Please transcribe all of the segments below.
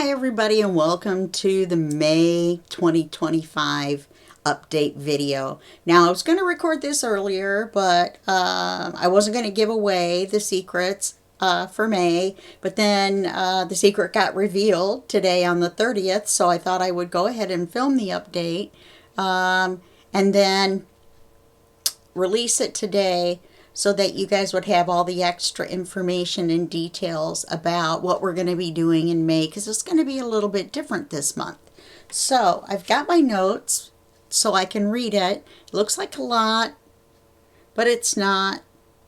Hi everybody and welcome to the May 2025 update video. Now I was going to record this earlier, but I wasn't going to give away the secrets for May, but then the secret got revealed today on the 30th, so I thought I would go ahead and film the update and then release it today so that you guys would have all the extra information and details about what we're going to be doing in May, because it's going to be a little bit different this month. So I've got my notes so I can read it. It looks like a lot, but it's not.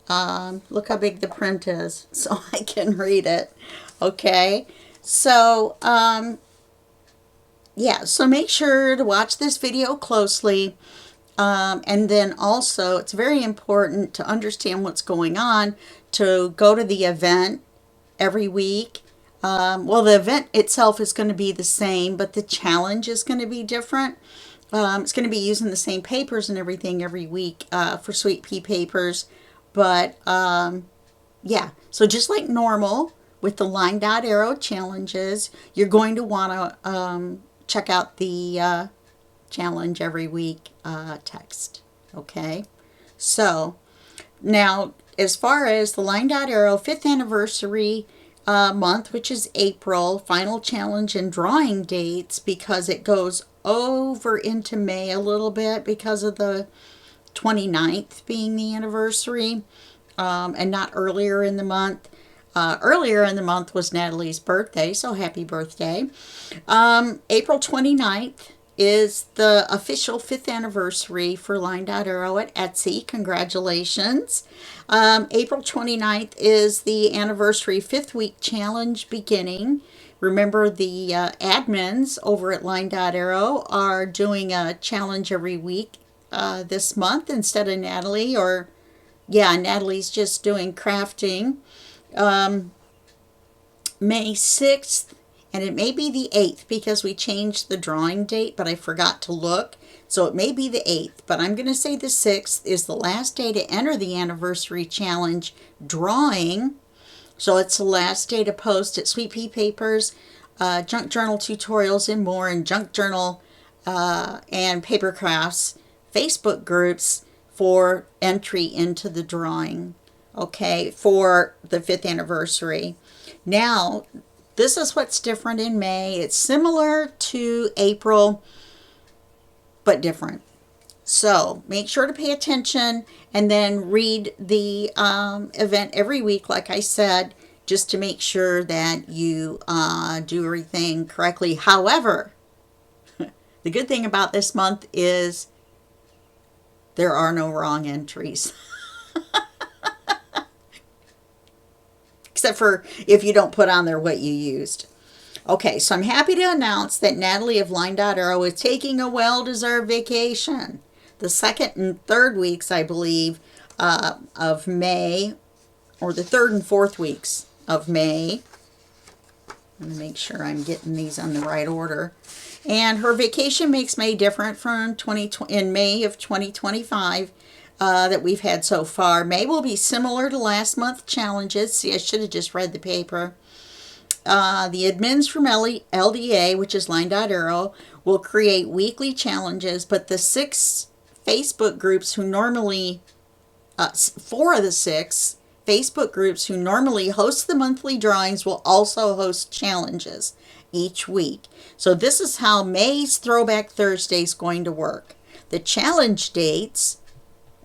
Look how big the print is, so I can read it. Okay, so yeah, so make sure to watch this video closely. And then also, it's very important to understand what's going on, to go to the event every week. Well, the event itself is going to be the same, but the challenge is going to be different. It's going to be using the same papers and everything every week for Sweet Pea papers. But yeah, so just like normal with the line dot arrow challenges, you're going to want to check out the challenge every week text. Okay, so now as far as the line dot arrow 5th anniversary month, which is April, final challenge and drawing dates, because it goes over into May a little bit because of the 29th being the anniversary and not earlier in the month. Earlier in the month was Natalie's birthday, so happy birthday. April 29th is the official 5th anniversary for Line Dot Arrow at Etsy. Congratulations. April 29th is the anniversary 5th week challenge beginning. Remember, the admins over at Line Dot Arrow are doing a challenge every week this month instead of Natalie, or yeah, Natalie's just doing crafting. May 6th, and it may be the 8th because we changed the drawing date, but I forgot to look. So it may be the 8th, but I'm going to say the 6th is the last day to enter the anniversary challenge drawing. So it's the last day to post at Sweet Pea Papers, Junk Journal Tutorials and More, and Junk Journal and Papercrafts Facebook groups for entry into the drawing, okay, for the 5th anniversary. Now, this is what's different in May. It's similar to April, but different. So make sure to pay attention and then read the event every week, like I said, just to make sure that you do everything correctly. However, the good thing about this month is there are no wrong entries. Except for if you don't put on there what you used. Okay, so I'm happy to announce that Natalie of Line Dot Arrow is taking a well-deserved vacation. The 2nd and 3rd weeks, I believe, of May, or the 3rd and 4th weeks of May. I'm going to make sure I'm getting these on the right order. And her vacation makes May different from in May of 2025. That we've had so far. May will be similar to last month's challenges. See, I should have just read the paper. The admins from LDA, which is Line Dot Arrow, will create weekly challenges, but the 6 Facebook groups who normally, 4 of the 6 Facebook groups who normally host the monthly drawings will also host challenges each week. So this is how May's Throwback Thursday is going to work. The challenge dates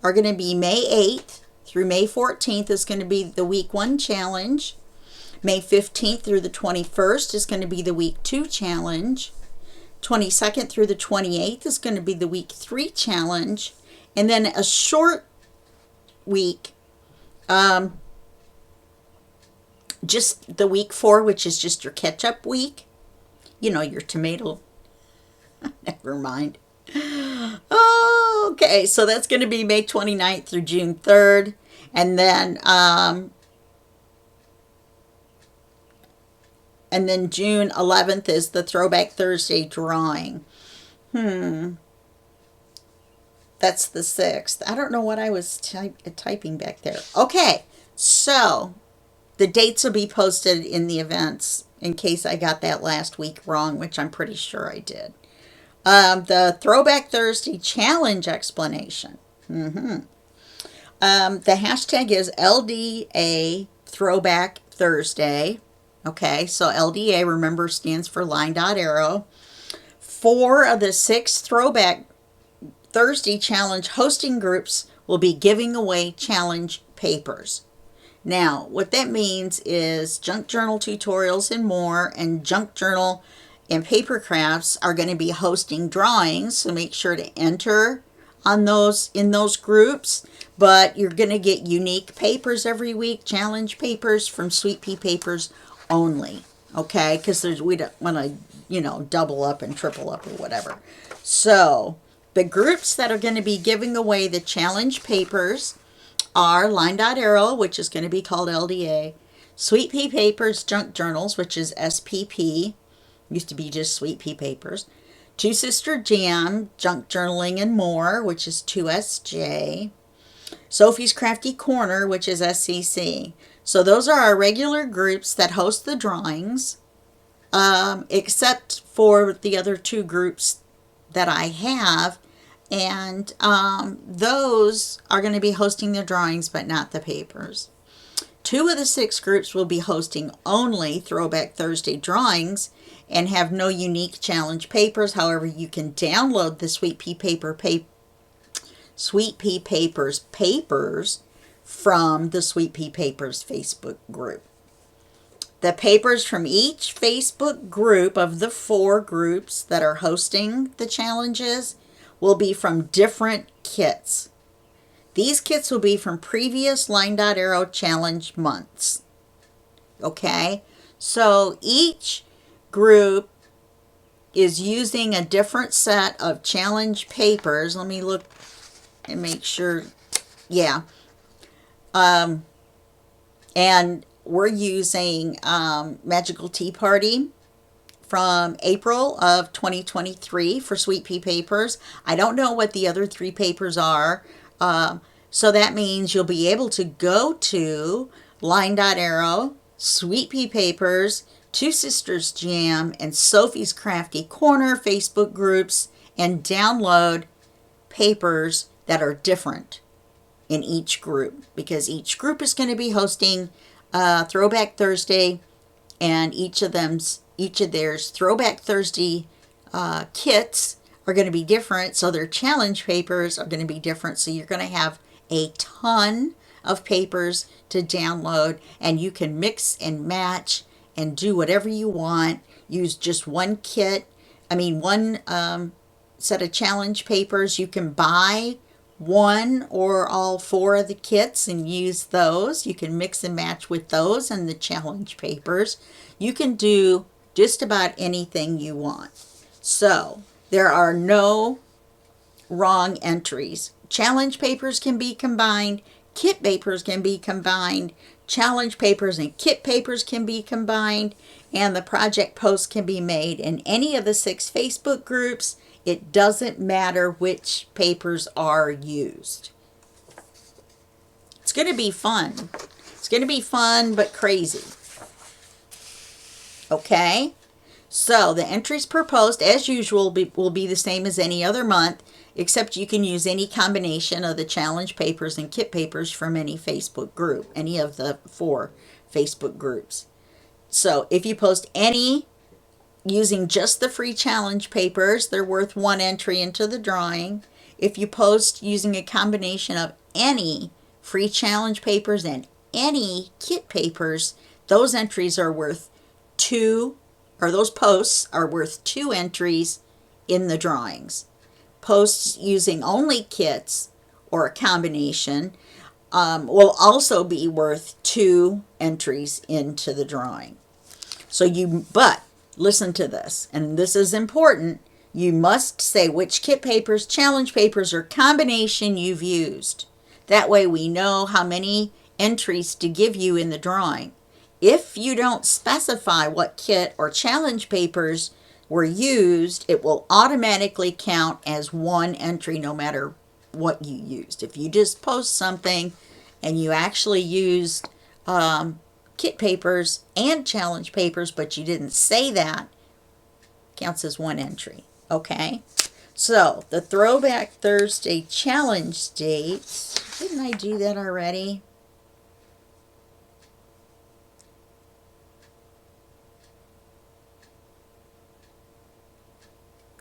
are going to be May 8th through May 14th is going to be the week 1 challenge. May 15th through the 21st is going to be the week 2 challenge. 22nd through the 28th is going to be the week 3 challenge. And then a short week, just the week 4, which is just your catch-up week. You know, your tomato. Never mind. Okay, so that's going to be May 29th through June 3rd. And then June 11th is the Throwback Thursday drawing. That's the 6th. I don't know what I was typing back there. Okay, so the dates will be posted in the events in case I got that last week wrong, which I'm pretty sure I did. The Throwback Thursday challenge explanation. The hashtag is LDA Throwback Thursday. Okay, so LDA, remember, stands for line dot arrow. 4 of the 6 Throwback Thursday challenge hosting groups will be giving away challenge papers. Now, what that means is Junk Journal Tutorials and More and Junk Journal and Papercrafts are going to be hosting drawings, so make sure to enter on those in those groups. But you're going to get unique papers every week, challenge papers from Sweet Pea Papers only. Okay, because we don't want to, double up and triple up or whatever. So the groups that are going to be giving away the challenge papers are Line Dot Arrow, which is going to be called LDA, Sweet Pea Papers Junk Journals, which is SPP, used to be just Sweet Pea Papers, Two Sister Jam, Junk Journaling and More, which is 2SJ, Sophie's Crafty Corner, which is SCC. So those are our regular groups that host the drawings, except for the other 2 groups that I have. And those are going to be hosting the drawings, but not the papers. 2 of the 6 groups will be hosting only Throwback Thursday drawings and have no unique challenge papers. However, you can download the Sweet Pea Papers papers from the Sweet Pea Papers Facebook group. The papers from each Facebook group of the 4 groups that are hosting the challenges will be from different kits. These kits will be from previous Line Dot Arrow challenge months. Okay, so each group is using a different set of challenge papers. Let me look and make sure. Yeah. And we're using Magical Tea Party from April of 2023 for Sweet Pea Papers. I don't know what the other 3 papers are. So that means you'll be able to go to Line Dot Arrow, Sweet Pea Papers, Two Sisters Jam, and Sophie's Crafty Corner Facebook groups and download papers that are different in each group, because each group is going to be hosting Throwback Thursday, and each of theirs Throwback Thursday kits are going to be different, so their challenge papers are going to be different. So you're going to have a ton of papers to download, and you can mix and match and do whatever you want. Use just one set of challenge papers. You can buy 1 or all 4 of the kits and use those. You can mix and match with those and the challenge papers. You can do just about anything you want. So there are no wrong entries. Challenge papers can be combined. Kit papers can be combined. Challenge papers and kit papers can be combined. And the project posts can be made in any of the 6 Facebook groups. It doesn't matter which papers are used. It's going to be fun. It's going to be fun but crazy. Okay? So the entries per post, as usual, will be the same as any other month, except you can use any combination of the challenge papers and kit papers from any Facebook group, any of the 4 Facebook groups. So if you post any using just the free challenge papers, they're worth 1 entry into the drawing. If you post using a combination of any free challenge papers and any kit papers, those entries are worth 2, or those posts are worth 2 entries in the drawings. Posts using only kits or a combination will also be worth 2 entries into the drawing. But listen to this, and this is important. You must say which kit papers, challenge papers, or combination you've used. That way we know how many entries to give you in the drawing. If you don't specify what kit or challenge papers were used, it will automatically count as 1 entry no matter what you used. If you just post something and you actually used kit papers and challenge papers, but you didn't say that, counts as one entry. Okay? So, the Throwback Thursday challenge dates. Didn't I do that already?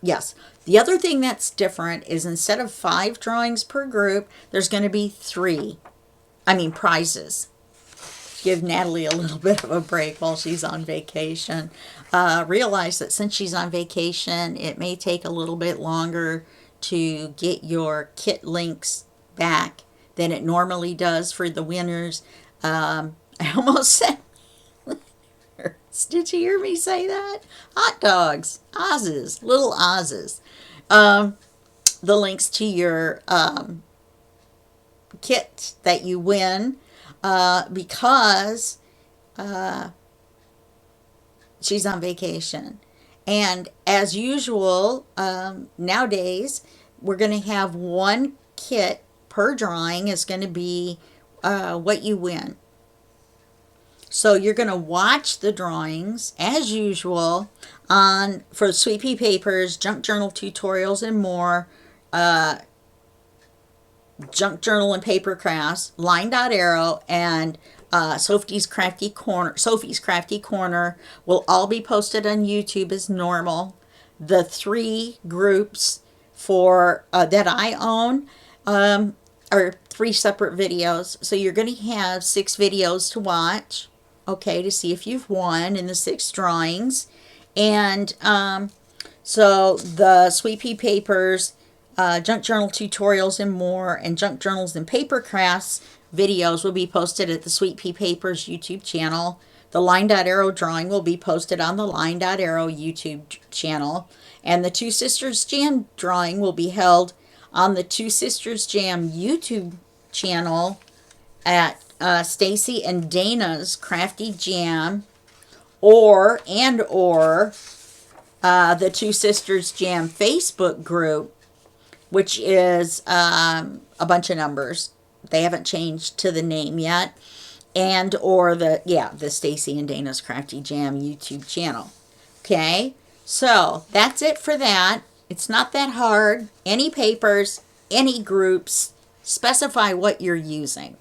Yes. The other thing that's different is instead of 5 drawings per group, there's going to be 3. Prizes. Give Natalie a little bit of a break while she's on vacation. Realize that since she's on vacation, it may take a little bit longer to get your kit links back than it normally does for the winners. I almost said, did you hear me say that? Hot dogs, Oz's, little Oz's. The links to your kit that you win because she's on vacation. And as usual, nowadays, we're going to have one kit per drawing is going to be what you win. So you're going to watch the drawings as usual for Sweet Pea Papers, Junk Journal Tutorials, and more. Junk Journal and Papercrafts, Line Dot Arrow, and Sophie's Crafty Corner will all be posted on YouTube as normal. The 3 groups for that I own are 3 separate videos. So you're going to have 6 videos to watch, okay, to see if you've won in the 6 drawings. And so the Sweet Pea Papers, Junk Journal Tutorials and more, and Junk Journals and Papercrafts videos will be posted at the Sweet Pea Papers YouTube channel. The Line Dot Arrow drawing will be posted on the Line Dot Arrow YouTube channel. And the Two Sisters Jam drawing will be held on the Two Sisters Jam YouTube channel at Stacy and Dana's Crafty Jam or the Two Sisters Jam Facebook group, which is a bunch of numbers. They haven't changed to the name yet. And or the Stacy and Dana's Crafty Jam YouTube channel. Okay? So, that's it for that. It's not that hard. Any papers, any groups, specify what you're using.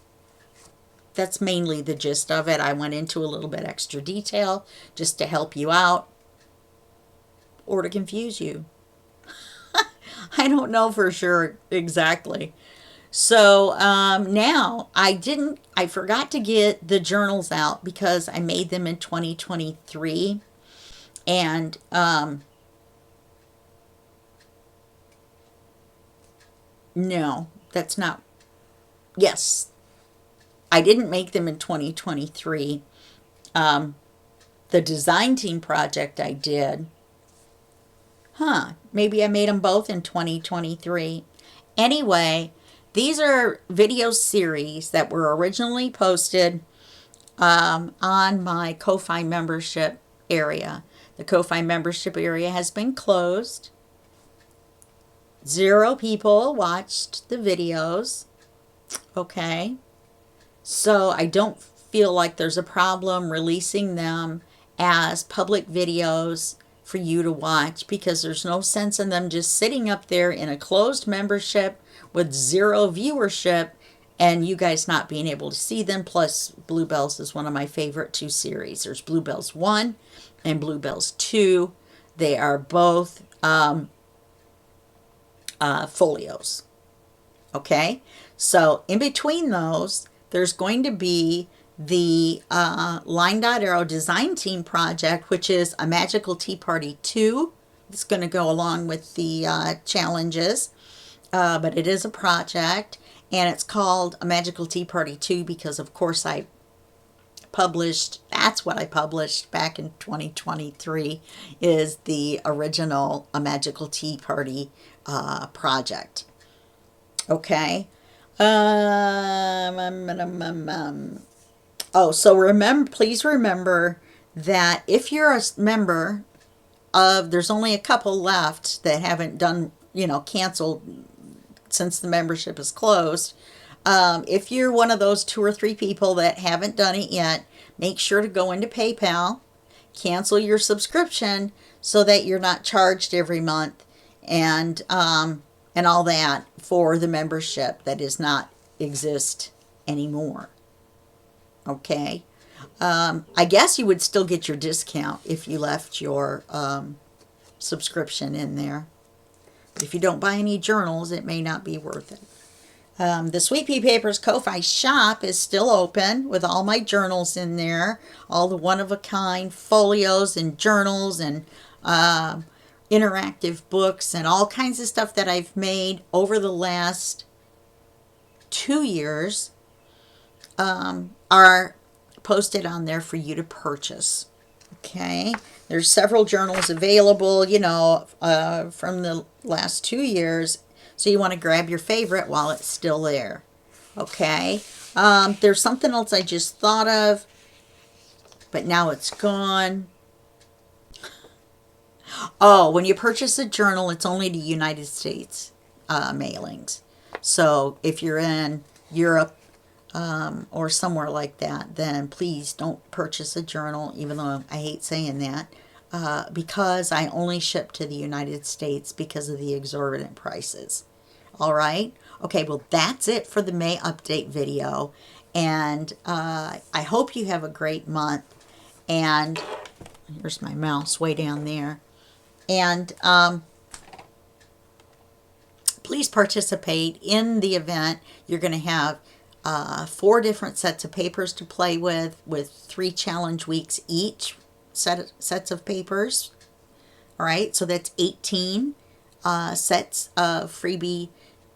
That's mainly the gist of it. I went into a little bit extra detail just to help you out or to confuse you. I don't know for sure exactly. So now I forgot to get the journals out because I made them in 2023. And no, that's not, yes, I didn't make them in 2023. The design team project I did, maybe I made them both in 2023. Anyway, these are video series that were originally posted on my Ko-Fi membership area. The Ko-Fi membership area has been closed. 0 people watched the videos. Okay. So I don't feel like there's a problem releasing them as public videos for you to watch because there's no sense in them just sitting up there in a closed membership with 0 viewership and you guys not being able to see them. Plus, Bluebells is one of my favorite 2 series. There's Bluebells 1 and Bluebells 2. They are both folios. Okay? So, in between those, there's going to be the Line Dot Arrow Design Team project, which is a Magical Tea Party 2. It's going to go along with the challenges, but it is a project, and it's called a Magical Tea Party 2 because, of course, that's what I published back in 2023, is the original A Magical Tea Party project. Okay? So please remember that if you're a member of, there's only a couple left that haven't done, canceled since the membership is closed. If you're one of those 2 or 3 people that haven't done it yet, make sure to go into PayPal, cancel your subscription so that you're not charged every month and all that for the membership that does not exist anymore. Okay. I guess you would still get your discount if you left your subscription in there. But if you don't buy any journals, it may not be worth it. The Sweet Pea Papers Ko-Fi shop is still open with all my journals in there, all the one-of-a-kind folios and journals and interactive books and all kinds of stuff that I've made over the last 2 years are posted on there for you to purchase. Okay, there's several journals available, from the last 2 years. So you want to grab your favorite while it's still there. Okay, there's something else I just thought of, but now it's gone. Oh, when you purchase a journal, it's only to United States mailings. So if you're in Europe or somewhere like that, then please don't purchase a journal, even though I hate saying that, because I only ship to the United States because of the exorbitant prices. All right? Okay, well, that's it for the May update video. And I hope you have a great month. And here's my mouse way down there. And please participate in the event. You're going to have 4 different sets of papers to play with 3 challenge weeks each sets of papers. All right, so that's 18 sets of freebie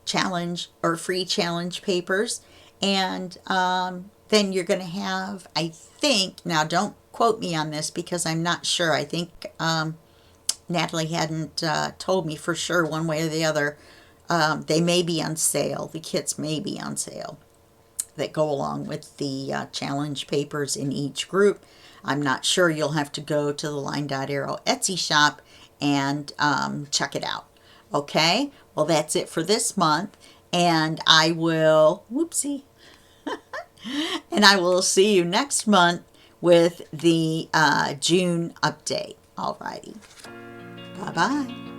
challenge or free challenge papers. And then you're going to have, I think, now don't quote me on this because I'm not sure. I think Natalie hadn't told me for sure one way or the other. They may be on sale. The kits may be on sale that go along with the challenge papers in each group. I'm not sure. You'll have to go to the Line Dot Arrow Etsy shop and check it out. Okay? Well, that's it for this month. And I will, whoopsie, and I will see you next month with the June update. Alrighty. Bye-bye.